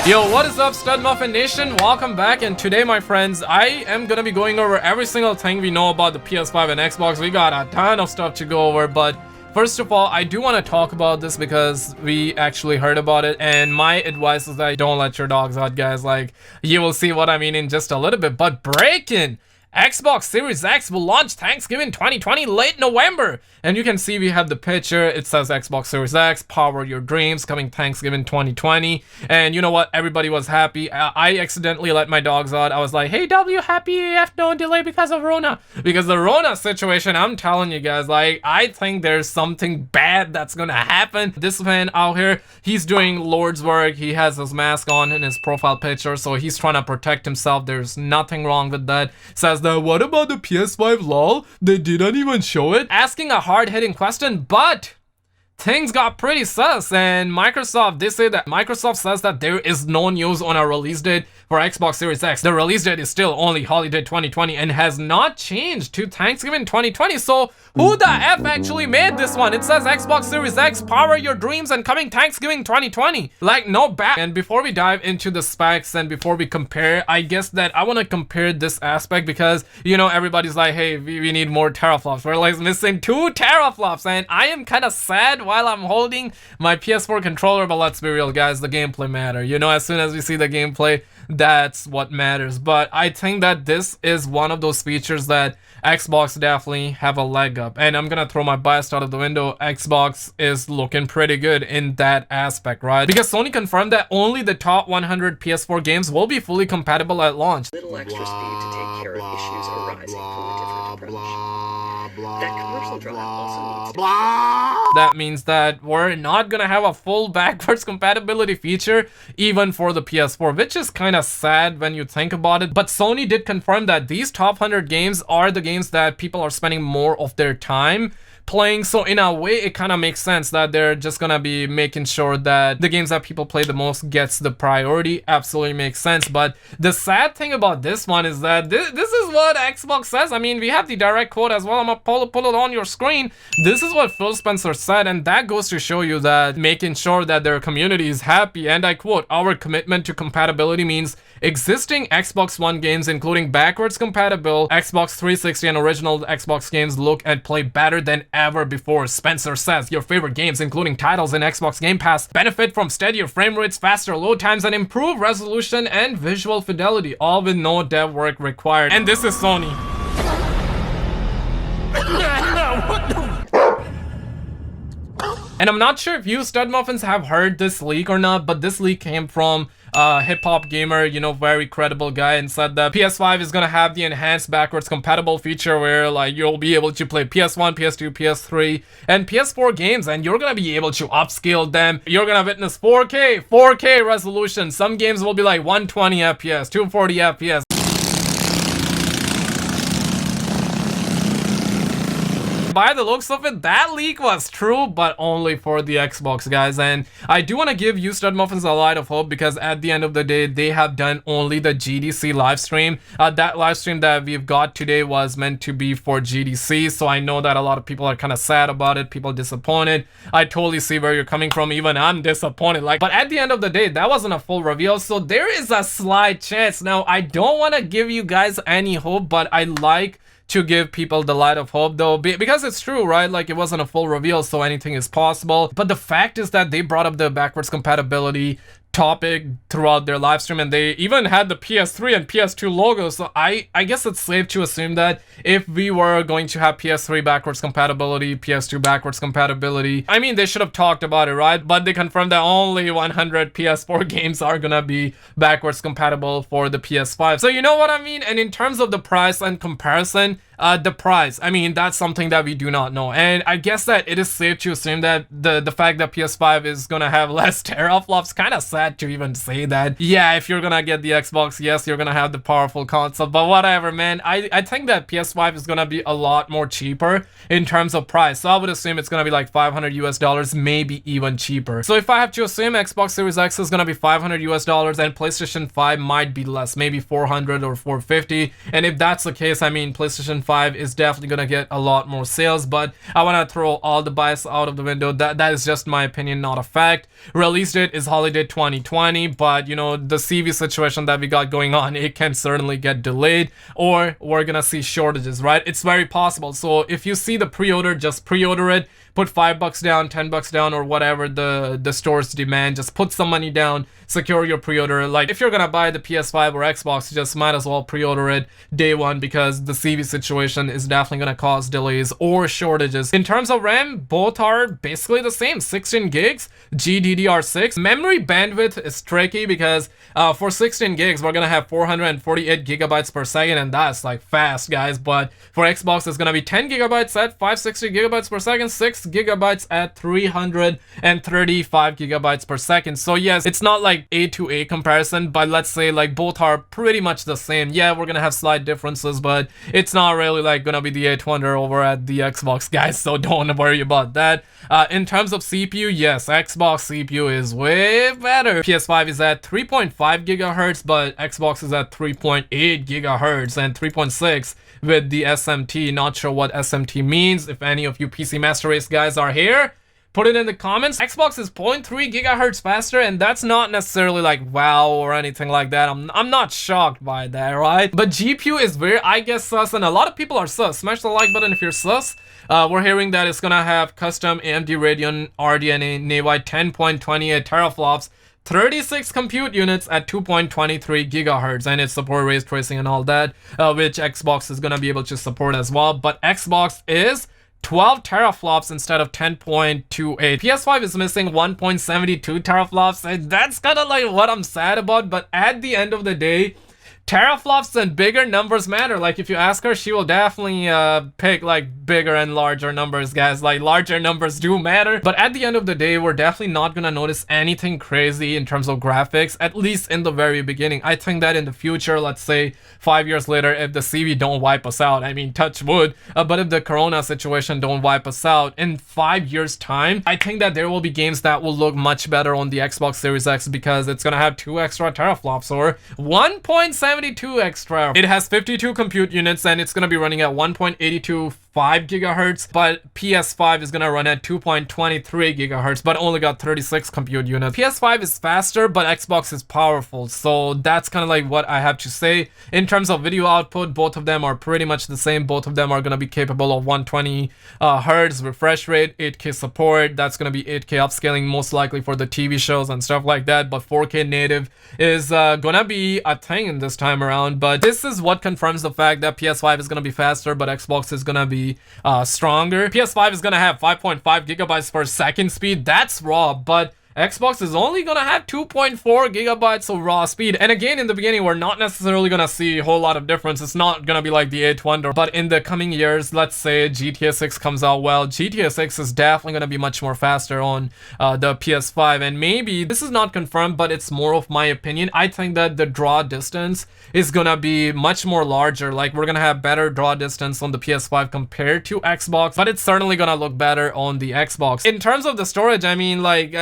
Yo, what is up, Stud Muffin Nation? Welcome back, and today, my friends, I am gonna be going over every single thing we know about the PS5 and Xbox. We got a ton of stuff to go over, but first of all, I do want to talk about this because we actually heard about it, and my advice is that don't let your dogs out, guys. Like, you will see what I mean in just a little bit, but breaking! Xbox Series X will launch Thanksgiving 2020 late November. And you can see we have the picture. It says Xbox Series X, power your dreams, coming Thanksgiving 2020. And you know what? Everybody was happy. I accidentally let my dogs out. I was like, hey, W, happy AF, no delay because of Rona. Because the Rona situation, I'm telling you guys, like, I think there's something bad that's gonna happen. This man out here, he's doing Lord's work. He has his mask on in his profile picture, so he's trying to protect himself. There's nothing wrong with that. Says that, what about the PS5, lol? They didn't even show it. Asking a hard-hitting question, but things got pretty sus, and Microsoft, they say that Microsoft says that there is no news on a release date for Xbox Series X. The release date is still only holiday 2020 and has not changed to Thanksgiving 2020. So who the F actually made this one? It says Xbox Series X, power your dreams, and coming Thanksgiving 2020. Like, no back. And before we dive into the specs and before we compare, I guess that I want to compare this aspect because, you know, everybody's like, hey, we need more teraflops. We're like missing 2 teraflops, and I am kind of sad while I'm holding my PS4 controller, but let's be real, guys, the gameplay matter. You know, as soon as we see the gameplay, that's what matters. But I think that this is one of those features that Xbox definitely have a leg up, and I'm gonna throw my bias out of the window. Xbox is looking pretty good in that aspect, right? Because Sony confirmed that only the top 100 PS4 games will be fully compatible at launch. Little extra speed to take care of issues arising from a different approach. That commercial drop also needs to be... That means that we're not gonna have a full backwards compatibility feature even for the PS4, which is kind of sad when you think about it. But Sony did confirm that these top 100 games are the games that people are spending more of their time playing, so in a way it kind of makes sense that they're just gonna be making sure that the games that people play the most gets the priority. Absolutely makes sense. But the sad thing about this one is that this is what Xbox says. I mean, we have the direct quote as well. I'm gonna pull it on your screen. This is what Phil Spencer said, and that goes to show you that making sure that their community is happy. And I quote, our commitment to compatibility means existing Xbox One games, including backwards compatible Xbox 360 and original Xbox games, look and play better than ever before. Spencer says your favorite games, including titles in Xbox Game Pass, benefit from steadier frame rates, faster load times, and improved resolution and visual fidelity, all with no dev work required. And this is Sony. And I'm not sure if you Stud Muffins have heard this leak or not, but this leak came from hip-hop gamer, you know, very credible guy, and said that PS5 is gonna have the enhanced backwards compatible feature where, like, you'll be able to play PS1, PS2, PS3, and PS4 games, and you're gonna be able to upscale them. You're gonna witness 4K resolution. Some games will be like 120 FPS, 240 FPS. By the looks of it, that leak was true, but only for the Xbox, guys. And I do want to give you Stud Muffins a light of hope, because at the end of the day, they have done only the GDC live stream. That live stream that we've got today was meant to be for GDC, so I know that a lot of people are kind of sad about it, people disappointed. I totally see where you're coming from. Even I'm disappointed. Like, but at the end of the day, that wasn't a full reveal, so there is a slight chance. Now, I don't want to give you guys any hope, but I like to give people the light of hope, though, because it's true, right? Like, it wasn't a full reveal, so anything is possible. But the fact is that they brought up the backwards compatibility topic throughout their live stream, and they even had the PS3 and PS2 logos. So I guess it's safe to assume that if we were going to have PS3 backwards compatibility, PS2 backwards compatibility, I mean, they should have talked about it, right? But they confirmed that only 100 PS4 games are gonna be backwards compatible for the PS5. So you know what I mean? And in terms of the price and comparison, the price, I mean, that's something that we do not know. And I guess that it is safe to assume that the fact that PS5 is gonna have less teraflops, kind of sad to even say that. Yeah, if you're gonna get the Xbox, yes, you're gonna have the powerful console, but whatever, man. I think that PS5 is gonna be a lot more cheaper in terms of price. So I would assume it's gonna be like $500 US, maybe even cheaper. So if I have to assume, Xbox Series X is gonna be $500 US, and PlayStation 5 might be less, maybe 400 or 450. And if that's the case, I mean, PlayStation 5 is definitely gonna get a lot more sales, but I want to throw all the bias out of the window. That is just my opinion, not a fact. Release date is holiday 2020, but you know, the CV situation that we got going on, it can certainly get delayed, or we're gonna see shortages, right? It's very possible. So if you see the pre-order, just pre-order it. Put $5 down, $10 down, or whatever the stores demand. Just put some money down, secure your pre-order. Like, if you're gonna buy the PS5 or Xbox, you just might as well pre-order it day one, because the CV situation is definitely gonna cause delays or shortages. In terms of RAM, both are basically the same. 16 gigs, GDDR6. Memory bandwidth is tricky because for 16 gigs, we're gonna have 448 gigabytes per second, and that's like fast, guys. But for Xbox, it's gonna be 10 gigabytes at 560 gigabytes per second, 6 gigabytes at 335 gigabytes per second. So yes, it's not like A to A comparison, but let's say like both are pretty much the same. Yeah, we're gonna have slight differences, but it's not really like gonna be the 800 over at the Xbox, guys, so don't worry about that. In terms of CPU, yes, Xbox CPU is way better. PS5 is at 3.5 gigahertz, but Xbox is at 3.8 gigahertz and 3.6 with the SMT. Not sure what SMT means. If any of you PC Master Race guys are here, put it in the comments. Xbox is 0.3 gigahertz faster, and that's not necessarily like wow or anything like that. I'm not shocked by that, right? But GPU is very, I guess, sus, and a lot of people are sus. Smash the like button if you're sus. We're hearing that it's gonna have custom AMD Radeon RDNA NAVI 10.28 teraflops, 36 compute units at 2.23 gigahertz, and it support ray tracing and all that, which Xbox is gonna be able to support as well. But Xbox is 12 teraflops instead of 10.28. PS5 is missing 1.72 teraflops, and that's kind of like what I'm sad about. But at the end of the day, teraflops and bigger numbers matter. Like, if you ask her, she will definitely pick like bigger and larger numbers, guys. Like, larger numbers do matter, but at the end of the day, we're definitely not gonna notice anything crazy in terms of graphics, at least in the very beginning. I think that in the future, let's say 5 years later, if the CV don't wipe us out, I mean, touch wood, but if the corona situation don't wipe us out, in 5 years time, I think that there will be games that will look much better on the Xbox Series X, because it's gonna have 2 extra teraflops or 1.72 extra. It has 52 compute units, and it's gonna be running at 1.825 gigahertz, but PS5 is gonna run at 2.23 gigahertz, but only got 36 compute units. PS5 is faster, but Xbox is powerful, so that's kind of like what I have to say. In terms of video output, both of them are pretty much the same. Both of them are gonna be capable of 120 hertz refresh rate, 8K support. That's gonna be 8K upscaling, most likely for the TV shows and stuff like that, but 4K native is gonna be a thing in this time around. But this is what confirms the fact that PS5 is gonna be faster, but Xbox is gonna be stronger. PS5 is gonna have 5.5 gigabytes per second speed. That's raw, but Xbox is only gonna have 2.4 gigabytes of raw speed. And again, in the beginning, we're not necessarily gonna see a whole lot of difference. It's not gonna be like the 800, but in the coming years, let's say GTA 6 comes out well, GTA 6 is definitely gonna be much more faster on the PS5. And maybe, this is not confirmed, but it's more of my opinion, I think that the draw distance is gonna be much more larger. Like, we're gonna have better draw distance on the PS5 compared to Xbox, but it's certainly gonna look better on the Xbox. In terms of the storage, I mean, like,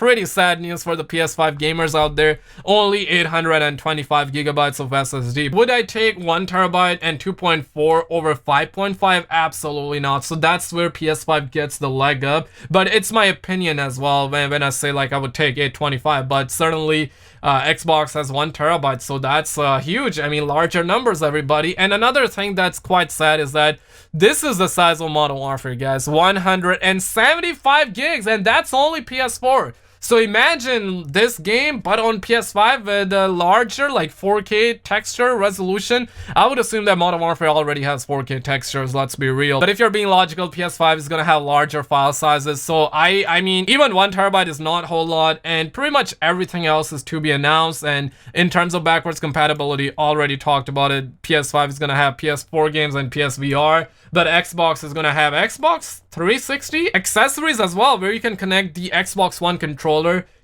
pretty sad news for the PS5 gamers out there. Only 825 gigabytes of SSD. Would I take 1 terabyte and 2.4 over 5.5? Absolutely not. So that's where PS5 gets the leg up. But it's my opinion as well when I say like I would take 825. But certainly Xbox has 1 terabyte, so that's huge. I mean, larger numbers, everybody. And another thing that's quite sad is that this is the size of Modern Warfare, guys. 175 gigs, and that's only PS4. So imagine this game, but on PS5 with a larger, like 4K texture resolution. I would assume that Modern Warfare already has 4K textures, let's be real. But if you're being logical, PS5 is gonna have larger file sizes. So I mean, even 1 terabyte is not a whole lot, and pretty much everything else is to be announced. And in terms of backwards compatibility, already talked about it. PS5 is gonna have PS4 games and PSVR, but Xbox is gonna have Xbox 360 accessories as well, where you can connect the Xbox One controller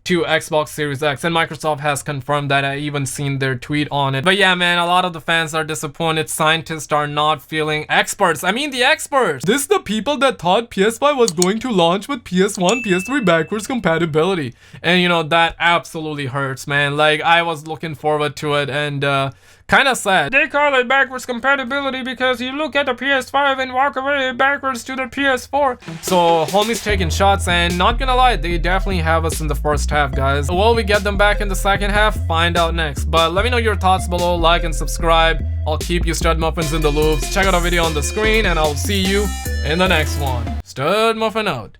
to Xbox Series X, and Microsoft has confirmed that. I even seen their tweet on it. But yeah, man, a lot of the fans are disappointed. Scientists are not feeling experts. I mean, the experts. This is the people that thought PS5 was going to launch with PS1, PS3 backwards compatibility. And you know, that absolutely hurts, man. Like, I was looking forward to it, and Kinda sad. They call it backwards compatibility because you look at the PS5 and walk away backwards to the PS4. So homies taking shots, and not gonna lie, they definitely have us in the first half, guys. Will we get them back in the second half? Find out next. But let me know your thoughts below, like and subscribe. I'll keep you stud muffins in the loops. Check out our video on the screen, and I'll see you in the next one. Stud muffin out.